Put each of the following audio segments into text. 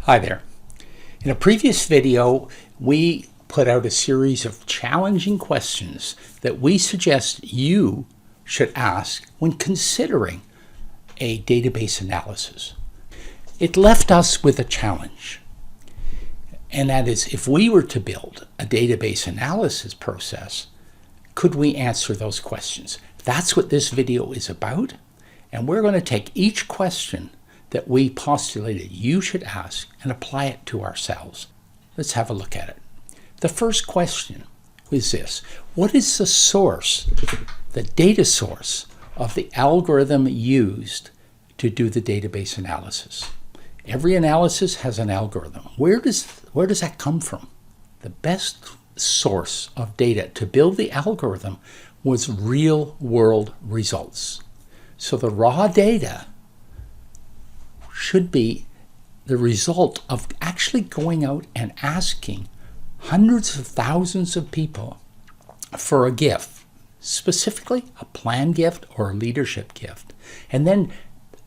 Hi there. In a previous video, we put out a series of challenging questions that we suggest you should ask when considering a database analysis. It left us with a challenge, and that is, if we were to build a database analysis process, could we answer those questions? That's what this video is about, and we're going to take each question that we postulated you should ask and apply it to ourselves. Let's have a look at it. The first question is this: what is the source, the data source of the algorithm used to do the database analysis? Every analysis has an algorithm. Where does that come from? The best source of data to build the algorithm was real-world results. So the raw data should be the result of actually going out and asking hundreds of thousands of people for a gift, specifically a plan gift or a leadership gift, and then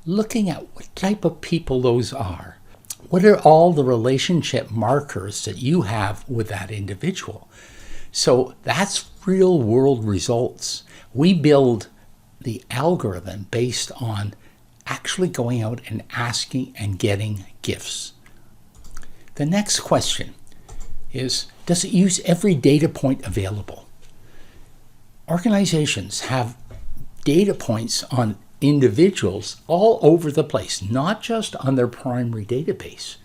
looking at what type of people those are. What are all the relationship markers that you have with that individual? So that's real world results. We build the algorithm based on actually going out and asking and getting gifts. The next question is, does it use every data point available? Organizations have data points on individuals all over the place, not just on their primary database.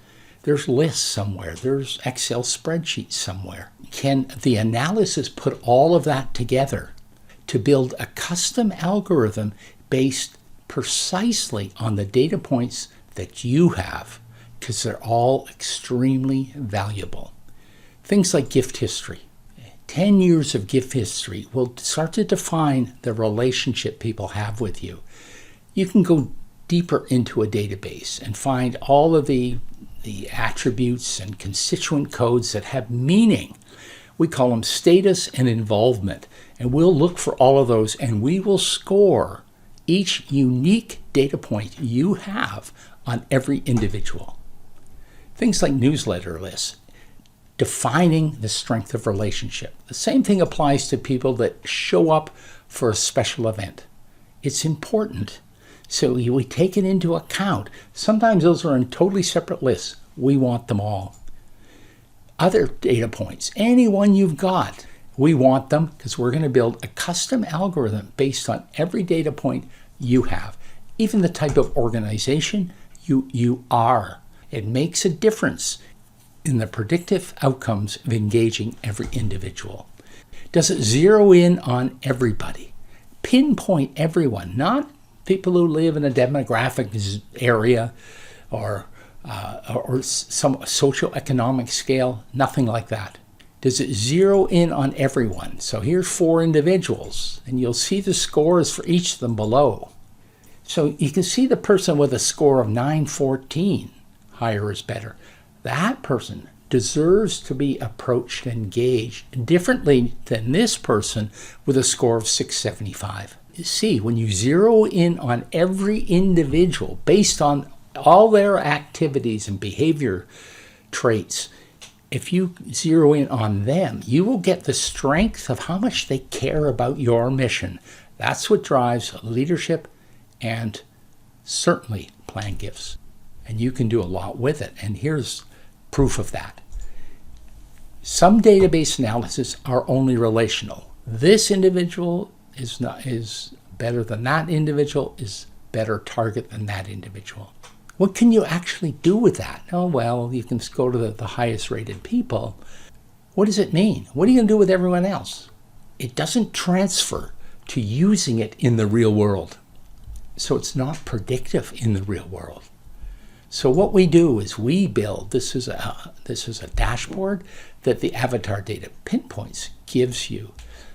There's lists somewhere, there's Excel spreadsheets somewhere. Can the analysis put all of that together to build a custom algorithm based precisely on the data points that you have, because they're all extremely valuable? Things like gift history. 10 years of gift history will start to define the relationship people have with you. You can go deeper into a database and find all of the attributes and constituent codes that have meaning. We call them status and involvement, and we'll look for all of those, and we will score each unique data point you have on every individual. Things like newsletter lists, defining the strength of relationship. The same thing applies to people that show up for a special event. It's important, so we take it into account. Sometimes those are in totally separate lists. We want them all. Other data points, anyone you've got, we want them because we're going to build a custom algorithm based on every data point you have, even the type of organization you are. It makes a difference in the predictive outcomes of engaging every individual. Does it zero in on everybody? Pinpoint everyone, not people who live in a demographic area or some socioeconomic scale, nothing like that. Does it zero in on everyone? So here's 4 individuals, and you'll see the scores for each of them below. So you can see the person with a score of 914, higher is better. That person deserves to be approached and engaged differently than this person with a score of 675. You see, when you zero in on every individual based on all their activities and behavior traits, if you zero in on them, you will get the strength of how much they care about your mission. That's what drives leadership and certainly plan gifts. And you can do a lot with it. And here's proof of that. Some database analysis are only relational. This individual is better than that individual, is better target than that individual. What can you actually do with that? Oh, well, you can go to the highest rated people. What does it mean? What are you going to do with everyone else? It doesn't transfer to using it in the real world. So it's not predictive in the real world. So what we do is we build, this is a dashboard that the Avatar Data Pinpoints gives you.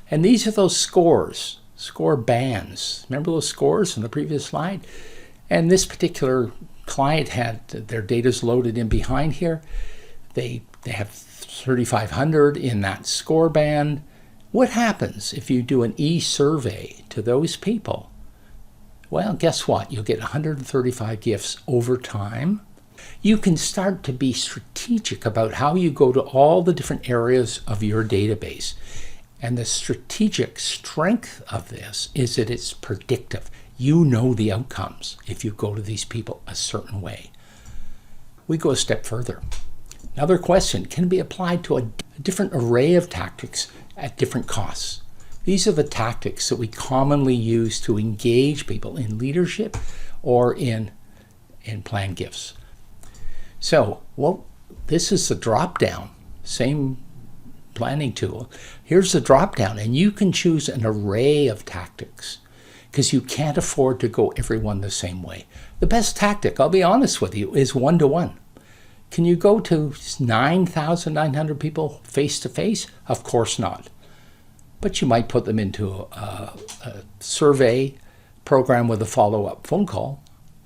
And these are those scores, score bands. Remember those scores in the previous slide? And this particular client had their data's loaded in behind here. They have 3,500 in that score band. What happens if you do an e-survey to those people? Well, guess what? You'll get 135 gifts over time. You can start to be strategic about how you go to all the different areas of your database. And the strategic strength of this is that it's predictive. You know the outcomes if you go to these people a certain way. We go a step further. Another question can be applied to a different array of tactics at different costs. These are the tactics that we commonly use to engage people in leadership or in plan gifts. So, this is the drop-down, same planning tool. Here's the drop-down, and you can choose an array of tactics because you can't afford to go everyone the same way. The best tactic, I'll be honest with you, is one-to-one. Can you go to 9,900 people face-to-face? Of course not. But you might put them into a survey program with a follow-up phone call.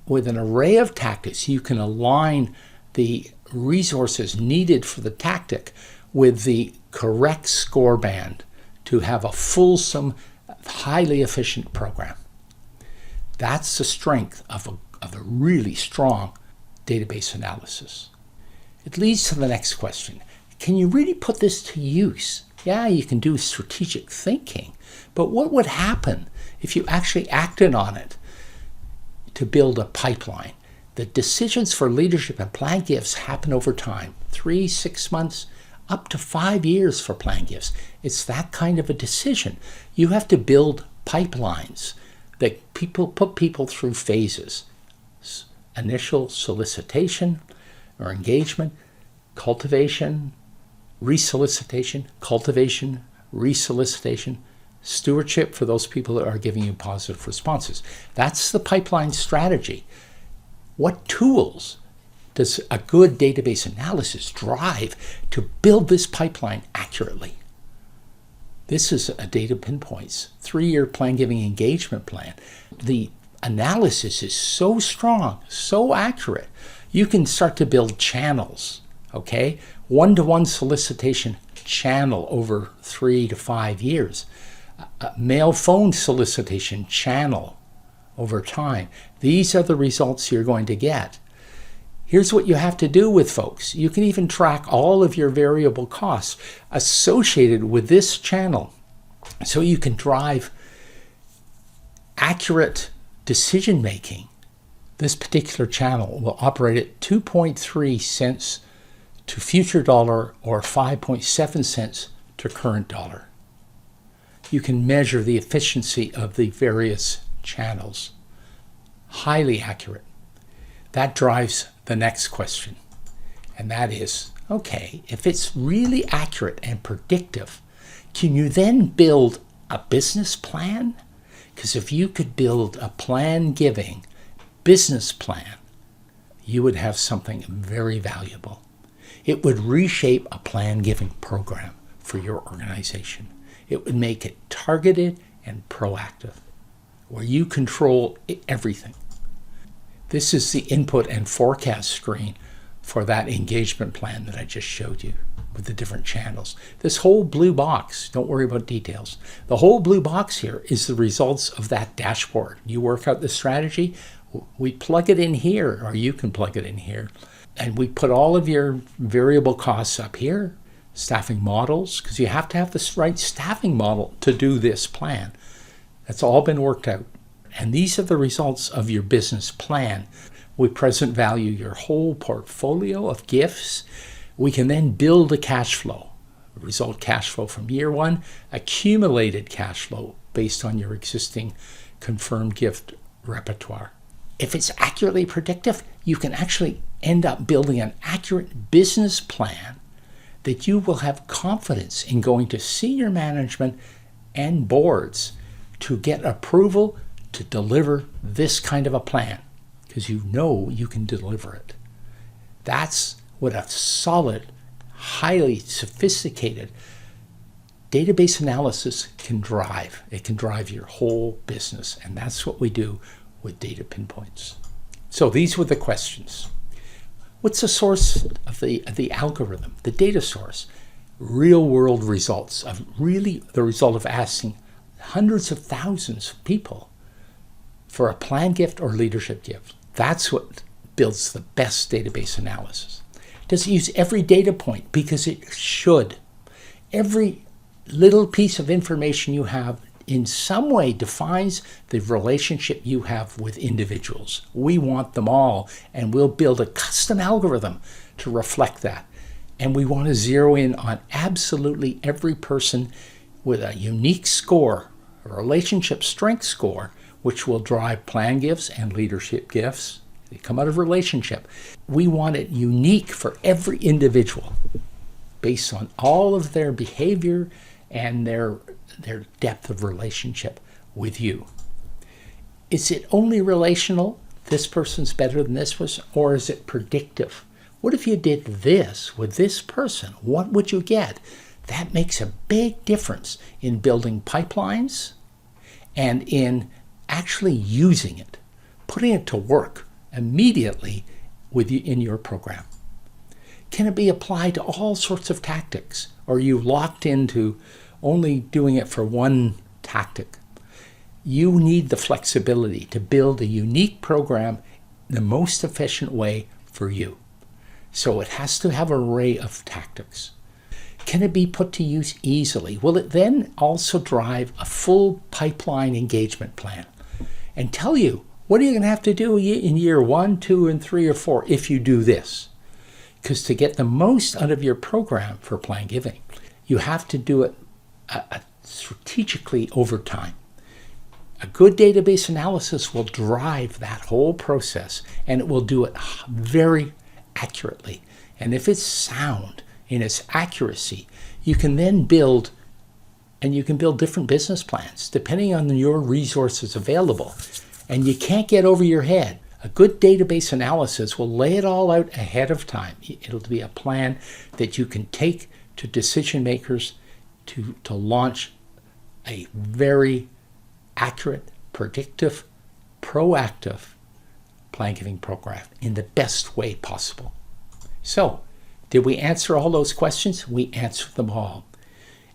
With an array of tactics, you can align the resources needed for the tactic with the correct score band to have a fulsome, highly efficient program. That's the strength of a really strong database analysis. It leads to the next question. Can you really put this to use? Yeah, you can do strategic thinking, but what would happen if you actually acted on it to build a pipeline? The decisions for leadership and plan gifts happen over time, 3, 6 months, up to 5 years for plan gifts. It's that kind of a decision. You have to build pipelines that put people through phases. Initial solicitation or engagement, cultivation, resolicitation, cultivation, resolicitation, stewardship for those people that are giving you positive responses. That's the pipeline strategy. What tools does a good database analysis drive to build this pipeline accurately? This is a Data Pinpoints 3-year plan giving engagement plan. The analysis is so strong, so accurate. You can start to build channels, okay? One-to-one solicitation channel over 3 to 5 years. A mail phone solicitation channel over time. These are the results you're going to get. Here's what you have to do with folks. You can even track all of your variable costs associated with this channel so you can drive accurate decision making. This particular channel will operate at 2.3 cents to future dollar or 5.7 cents to current dollar. You can measure the efficiency of the various channels. Highly accurate. That drives the next question, and that is, okay, if it's really accurate and predictive, can you then build a business plan? Because if you could build a plan giving business plan, you would have something very valuable. It would reshape a plan giving program for your organization. It would make it targeted and proactive, where you control everything. This is the input and forecast screen for that engagement plan that I just showed you with the different channels. This whole blue box, don't worry about details. The whole blue box here is the results of that dashboard. You work out the strategy, we plug it in here, or you can plug it in here, and we put all of your variable costs up here, staffing models, because you have to have the right staffing model to do this plan. That's all been worked out. And these are the results of your business plan. We present value your whole portfolio of gifts. We can then build a cash flow, result cash flow from year one, accumulated cash flow based on your existing confirmed gift repertoire. If it's accurately predictive, you can actually end up building an accurate business plan that you will have confidence in going to senior management and boards to get approval to deliver this kind of a plan, because you know you can deliver it. That's what a solid, highly sophisticated database analysis can drive. It can drive your whole business, and that's what we do with Data Pinpoints. So these were the questions. What's the source of the algorithm, the data source? Real world results, of really the result of asking hundreds of thousands of people for a plan gift or leadership gift. That's what builds the best database analysis? Does it use every data point? Because it should. Every little piece of information you have in some way defines the relationship you have with individuals. We want them all, and we'll build a custom algorithm to reflect that. And we want to zero in on absolutely every person with a unique score, a relationship strength score, which will drive plan gifts and leadership gifts. They come out of relationship. We want it unique for every individual based on all of their behavior and their depth of relationship with you. Is it only relational? This person's better than this person, or is it predictive? What if you did this with this person? What would you get? That makes a big difference in building pipelines and in actually using it, putting it to work immediately with you in your program. Can it be applied to all sorts of tactics? Or are you locked into only doing it for one tactic? You need the flexibility to build a unique program the most efficient way for you. So it has to have an array of tactics. Can it be put to use easily? Will it then also drive a full pipeline engagement plan and tell you what are you going to have to do in year 1, 2, and 3, or 4 if you do this? Because to get the most out of your program for plan giving, you have to do it strategically over time. A good database analysis will drive that whole process, and it will do it very accurately. And if it's sound in its accuracy, you can then build different business plans depending on your resources available. And you can't get over your head. A good database analysis will lay it all out ahead of time. It'll be a plan that you can take to decision makers to launch a very accurate, predictive, proactive plan giving program in the best way possible. So, did we answer all those questions? We answered them all.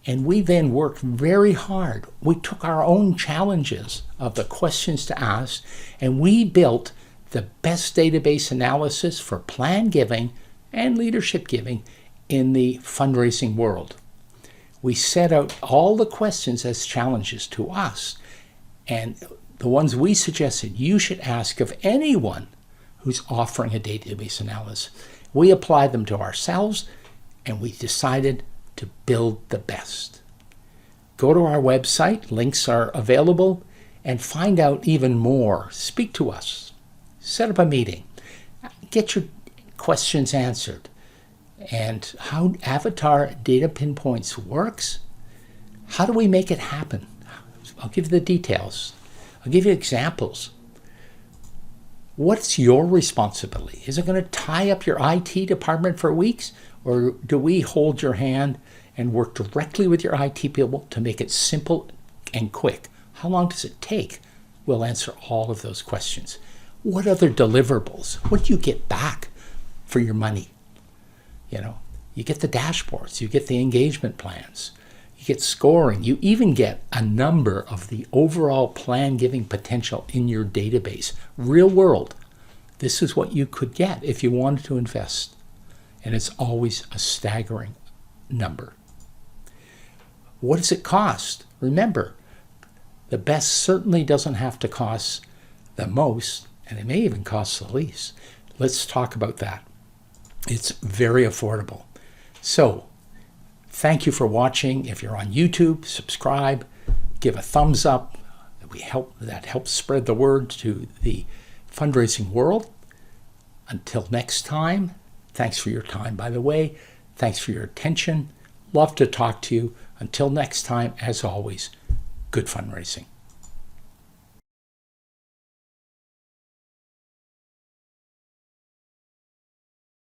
And we then worked very hard. We took our own challenges of the questions to ask, and we built the best database analysis for plan giving and leadership giving in the fundraising world. We set out all the questions as challenges to us, and the ones we suggested you should ask of anyone who's offering a database analysis. We applied them to ourselves, and we decided to build the best. Go to our website, links are available, and find out even more. Speak to us. Set up a meeting. Get your questions answered. And how Avatar Data Pinpoints works, how do we make it happen? I'll give you the details. I'll give you examples. What's your responsibility? Is it going to tie up your IT department for weeks? Or do we hold your hand and work directly with your IT people to make it simple and quick? How long does it take? We'll answer all of those questions. What other deliverables? What do you get back for your money? You get the dashboards, you get the engagement plans, you get scoring, you even get a number of the overall plan giving potential in your database. Real world. This is what you could get if you wanted to invest. And it's always a staggering number. What does it cost? Remember, the best certainly doesn't have to cost the most, and it may even cost the least. Let's talk about that. It's very affordable. So, thank you for watching. If you're on YouTube, subscribe, give a thumbs up. That helps spread the word to the fundraising world. Until next time, thanks for your time, by the way. Thanks for your attention. Love to talk to you. Until next time, as always, good fundraising.